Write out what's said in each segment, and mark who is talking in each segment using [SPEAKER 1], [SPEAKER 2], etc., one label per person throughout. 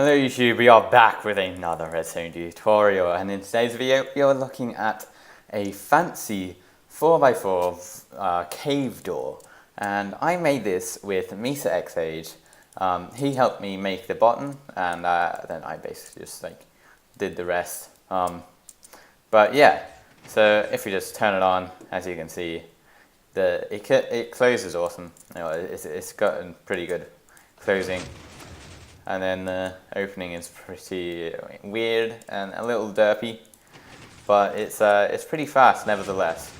[SPEAKER 1] Hello YouTube, we are back with another redstone tutorial, and in today's video we are looking at a fancy 4x4 cave door, and I made this with MisaXage. He helped me make the bottom, and then I basically just did the rest. But yeah, so if we just turn it on, as you can see, it closes awesome. You know, it's got a pretty good closing. And then the opening is pretty weird and a little derpy, but it's pretty fast nevertheless.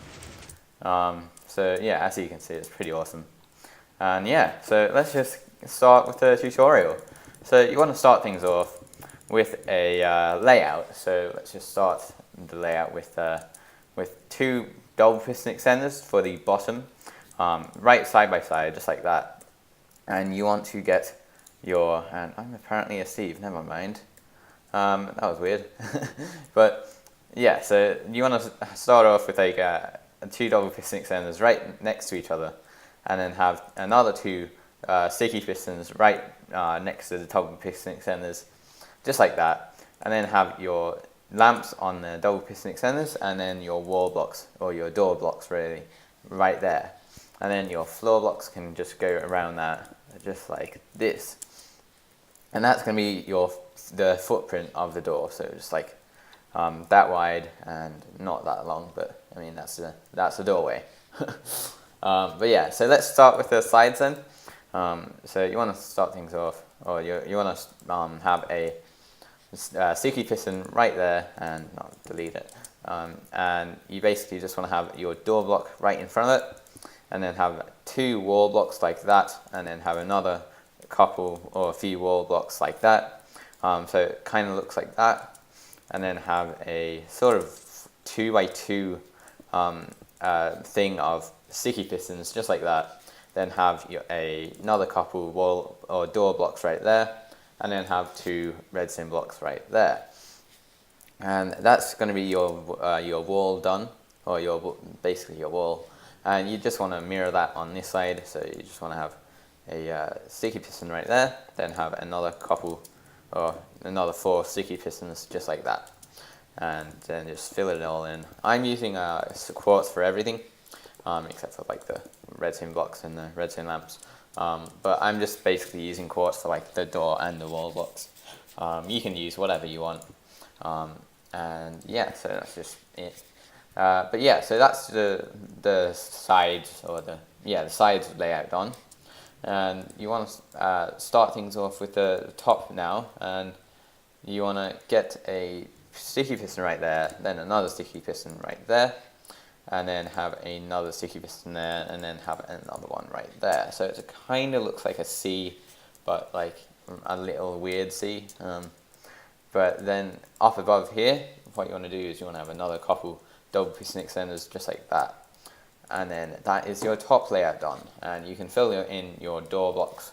[SPEAKER 1] So yeah, as you can see, it's pretty awesome. And yeah, so let's just start with the tutorial. So you want to start things off with a layout. So let's just start the layout with two double piston extenders for the bottom, right side by side, just like that. And you want to get and I'm apparently a Steve, never mind. That was weird. But yeah, so you want to start off with two double piston extenders right next to each other, and then have another two sticky pistons right next to the double piston extenders, just like that. And then have your lamps on the double piston extenders, and then your wall blocks, or your door blocks really, right there. And then your floor blocks can just go around that, just like this. And that's going to be the footprint of the door, so just like that wide and not that long, but I mean that's the doorway. But yeah, so let's start with the sides then. So you want to start things off, or you want to have a sticky piston right there, and not delete it. And you basically just want to have your door block right in front of it, and then have two wall blocks like that, and then have another couple or a few wall blocks like that. So it kind of looks like that, and then have a sort of 2x2 thing of sticky pistons just like that. Then have another couple wall or door blocks right there, and then have two redstone blocks right there. And that's going to be your wall done, or basically your wall. And you just want to mirror that on this side, so you just want to have a sticky piston right there, then have another couple, or another 4 sticky pistons just like that, and then just fill it all in. I'm using quartz for everything, except for like the redstone blocks and the redstone lamps, but I'm just basically using quartz for like the door and the wall blocks. You can use whatever you want, and yeah, so that's just it. But yeah, so that's the sides, or the sides layout done. And you want to start things off with the top now, and you want to get a sticky piston right there, then another sticky piston right there, and then have another sticky piston there, and then have another one right there. So it kind of looks like a C, but like a little weird C. But then up above here, what you want to do is you want to have another couple double piston extenders just like that. And then that is your top layout done, and you can fill in your door blocks.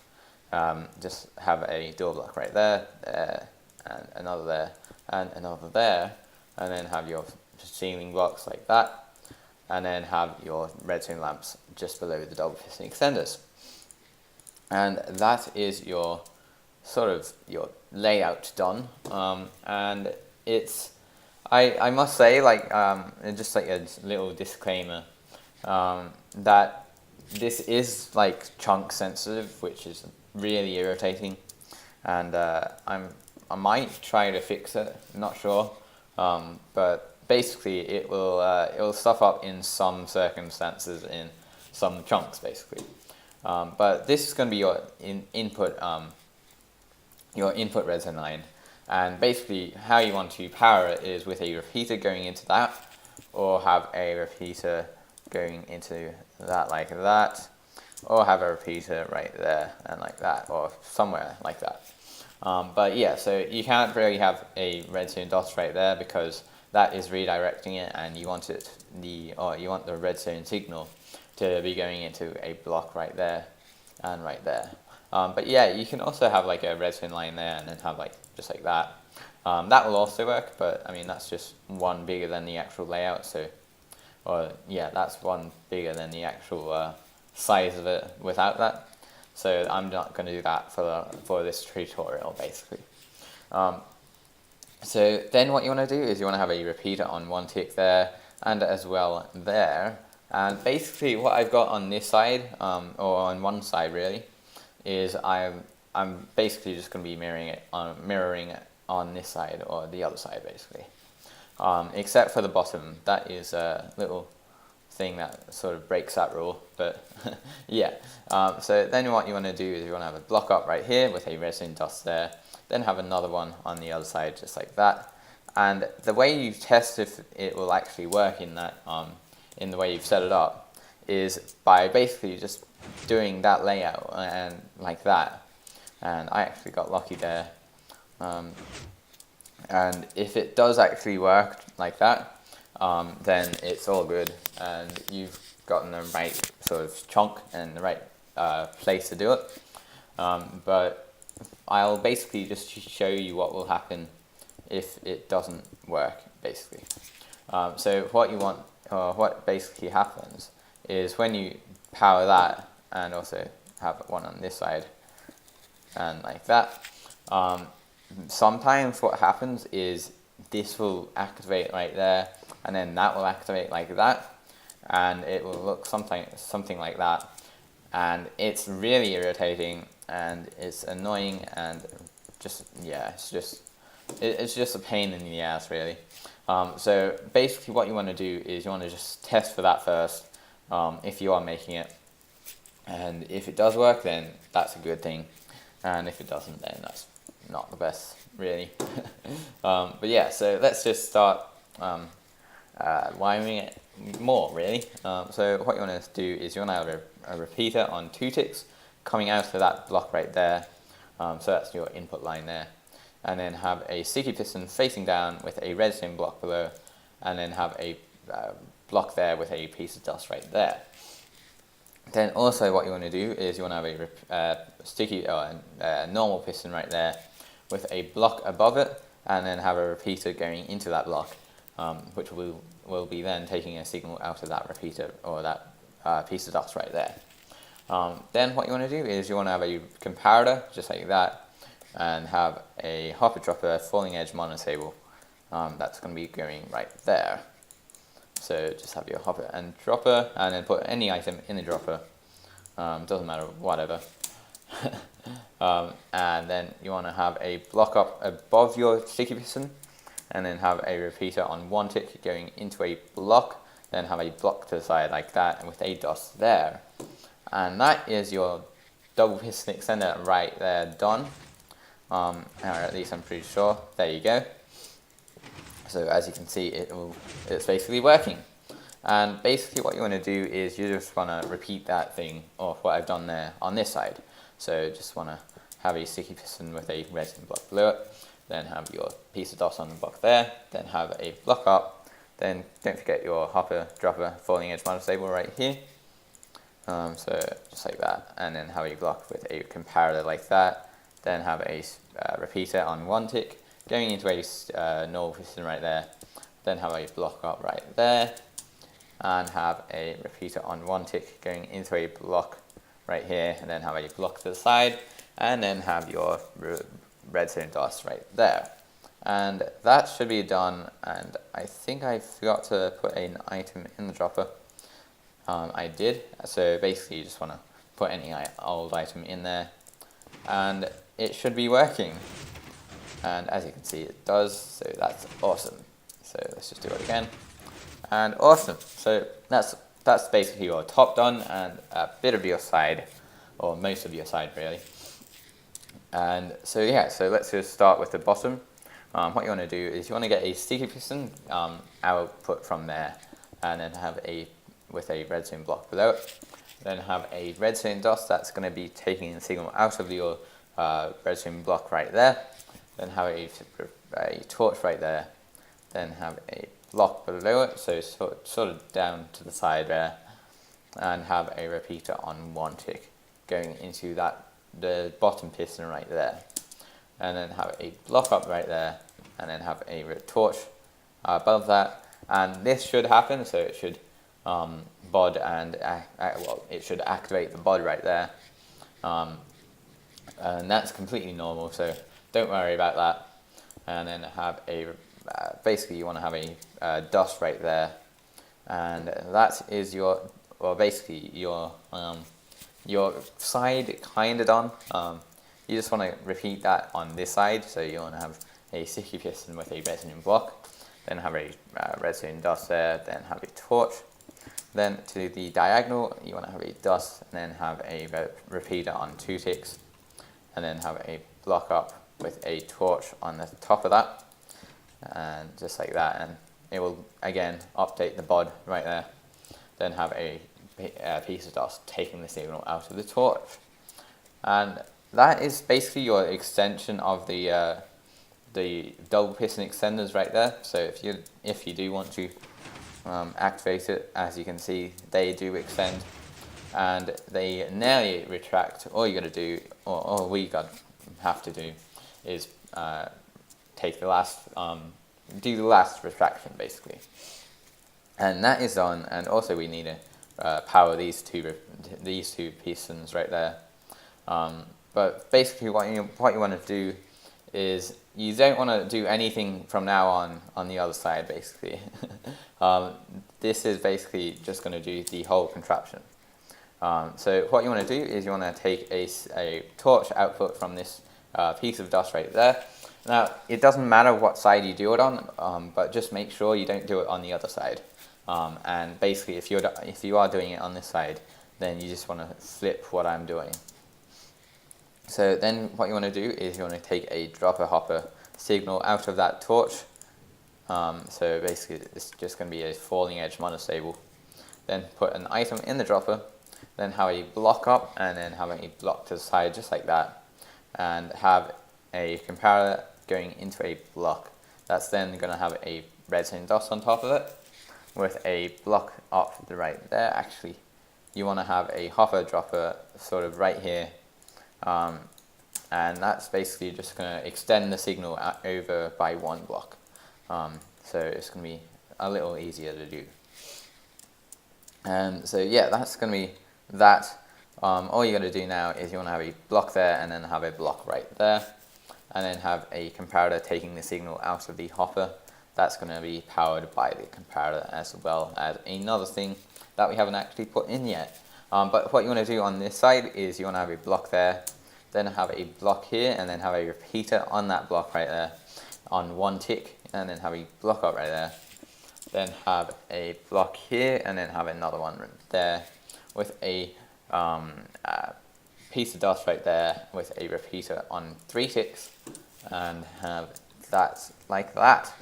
[SPEAKER 1] Just have a door block right there, and another there, and another there, and then have your ceiling blocks like that, and then have your redstone lamps just below the double piston extenders. And that is your your layout done. And it's I must say, just like a little disclaimer, that this is like chunk sensitive, which is really irritating, and I might try to fix it. I'm not sure, but basically it will stuff up in some circumstances in some chunks basically. But this is going to be your input redstone line, and basically how you want to power it is with a repeater going into that, or have a repeater going into that like that, or have a repeater right there and like that, or somewhere like that. But yeah, so you can't really have a redstone dot right there, because that is redirecting it, and you want you want the redstone signal to be going into a block right there and right there. But yeah, you can also have like a redstone line there, and then have just like that. That will also work, but I mean that's just one bigger than the actual layout, so. Or yeah, that's one bigger than the actual size of it without that. So I'm not going to do that for this tutorial basically. So then what you want to do is you want to have a repeater on one tick there and as well there. And basically what I've got on this side, or on one side really, is I'm basically just going to be mirroring it on this side or the other side basically. Except for the bottom, that is a little thing that sort of breaks that rule, but yeah. So then what you want to do is you want to have a block up right here with a redstone dust there, then have another one on the other side just like that. And the way you test if it will actually work in that, in the way you've set it up, is by basically just doing that layout and like that. And I actually got lucky there. And if it does actually work like that, then it's all good and you've gotten the right sort of chunk and the right place to do it. But I'll basically just show you what will happen if it doesn't work, basically. So what you want, what basically happens is when you power that and also have one on this side and like that, sometimes what happens is this will activate right there and then that will activate like that and it will look something like that, and it's really irritating and it's annoying and just, yeah, it's just a pain in the ass really. So basically what you want to do is you want to just test for that first, if you are making it, and if it does work then that's a good thing, and if it doesn't then that's not the best really. But yeah, so let's just start wiring it more really. So what you want to do is you want to have a repeater on 2 ticks coming out of that block right there, so that's your input line there, and then have a sticky piston facing down with a redstone block below, and then have a block there with a piece of dust right there. Then also what you want to do is you want to have a sticky or a normal piston right there with a block above it, and then have a repeater going into that block, which will be then taking a signal out of that repeater or that piece of dust right there. Then what you want to do is you want to have a comparator just like that, and have a hopper dropper falling edge monotable, that's going to be going right there. So just have your hopper and dropper, and then put any item in the dropper, doesn't matter, whatever. And then you want to have a block up above your sticky piston, and then have a repeater on 1 tick going into a block, then have a block to the side like that, and with a dust there. And that is your double piston extender right there done, or at least I'm pretty sure. There you go. So as you can see, it's basically working. And basically what you want to do is you just want to repeat that thing, or what I've done there on this side. So just want to have a sticky piston with a redstone block below it, then have your piece of dust on the block there, then have a block up, then don't forget your hopper dropper falling edge monostable right here. So just like that, and then have a block with a comparator like that, then have a repeater on 1 tick going into a normal piston right there, then have a block up right there, and have a repeater on 1 tick going into a block right here, and then have a block to the side, and then have your redstone dust right there. And that should be done, and I think I forgot to put an item in the dropper. I did, so basically you just want to put any old item in there, and it should be working. And as you can see, it does, so that's awesome. So let's just do it again, and awesome. So that's basically your top done, and a bit of your side, or most of your side really. And so yeah, so let's just start with the bottom. What you want to do is you want to get a sticky piston output from there, and then have with a redstone block below it, then have a redstone dust that's going to be taking the signal out of your redstone block right there, then have a torch right there, then have a block below it, so sort of down to the side there, and have a repeater on 1 tick going into the bottom piston right there, and then have a block up right there, and then have a torch above that, and this should happen, so it should bod and well, it should activate the bod right there, and that's completely normal, so don't worry about that. and then have a basically you want to have a dust right there, and that is your, well, basically your side kind of done. You just want to repeat that on this side, so you want to have a sticky piston with a resin block, then have a resin dust there, then have a torch. Then to the diagonal, you want to have a dust, and then have a repeater on 2 ticks, and then have a block up with a torch on the top of that, and just like that, and it will again update the bod right there. Then have a piece of dust taking the signal out of the torch, and that is basically your extension of the double piston extenders right there. So if you do want to activate it, as you can see, they do extend and they nearly retract. All you got to do, or all we have to do, is take the last do the last retraction basically, and that is done. And also we need to power these two pistons right there. But basically what you want to do is you don't want to do anything from now on the other side basically. This is basically just going to do the whole contraption. So what you want to do is you want to take a torch output from this piece of dust right there. Now it doesn't matter what side you do it on, but just make sure you don't do it on the other side. And basically if you are doing it on this side, then you just want to flip what I'm doing. So then what you want to do is you want to take a dropper hopper signal out of that torch. So basically it's just going to be a falling edge monostable. Then put an item in the dropper, then have a block up, and then have a block to the side just like that, and have a comparator going into a block. That's then going to have a redstone dust on top of it with a block up the right there. Actually, you want to have a hopper dropper sort of right here. And that's basically just going to extend the signal over by 1 block. So it's going to be a little easier to do. And so yeah, that's going to be that. All you got to do now is you want to have a block there, and then have a block right there, and then have a comparator taking the signal out of the hopper. That's going to be powered by the comparator, as well as another thing that we haven't actually put in yet. But what you want to do on this side is you want to have a block there, then have a block here, and then have a repeater on that block right there on 1 tick, and then have a block up right there, then have a block here, and then have another one right there with a piece of dust right there with a repeater on 3 ticks, and have that like that,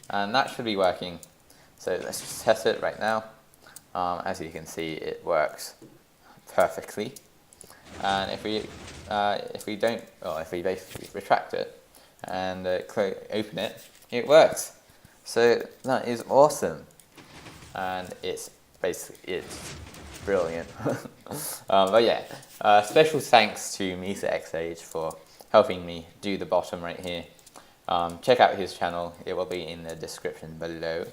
[SPEAKER 1] and that should be working. So let's just test it right now. As you can see, it works perfectly. And if we basically retract it and open it, it works. So that is awesome, and it's brilliant. But yeah, special thanks to MisaXage for helping me do the bottom right here. Check out his channel; it will be in the description below.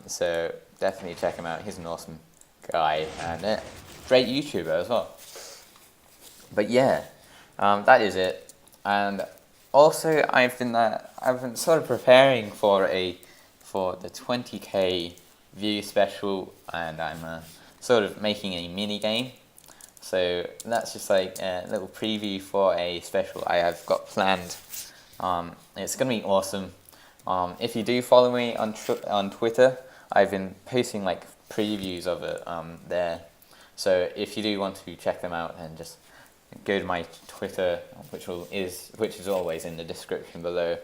[SPEAKER 1] So definitely check him out. He's an awesome guy and a great YouTuber as well. But yeah, that is it. And also, I've been sort of preparing for the 20k view special, and I'm sort of making a mini game. So that's just like a little preview for a special I have got planned. It's gonna be awesome. If you do follow me on Twitter, I've been posting like previews of it there. So if you do want to check them out, then just go to my Twitter, which is always in the description below,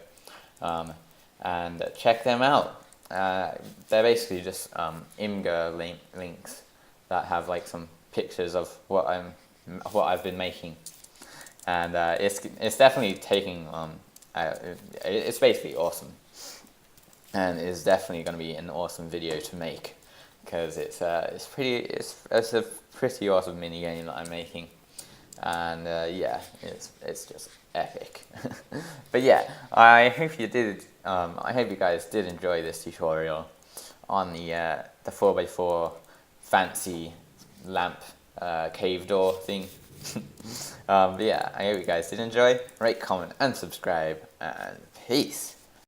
[SPEAKER 1] and check them out. They're basically just Imgur links that have like some pictures of what I've been making, and it's definitely taking it's basically awesome, and it's definitely going to be an awesome video to make, because it's a pretty awesome mini game that I'm making. And yeah, it's just epic. But yeah, I hope you guys did enjoy this tutorial on the 4x4 fancy lamp cave door thing. But yeah, I hope you guys did enjoy. Rate, comment, and subscribe, and peace.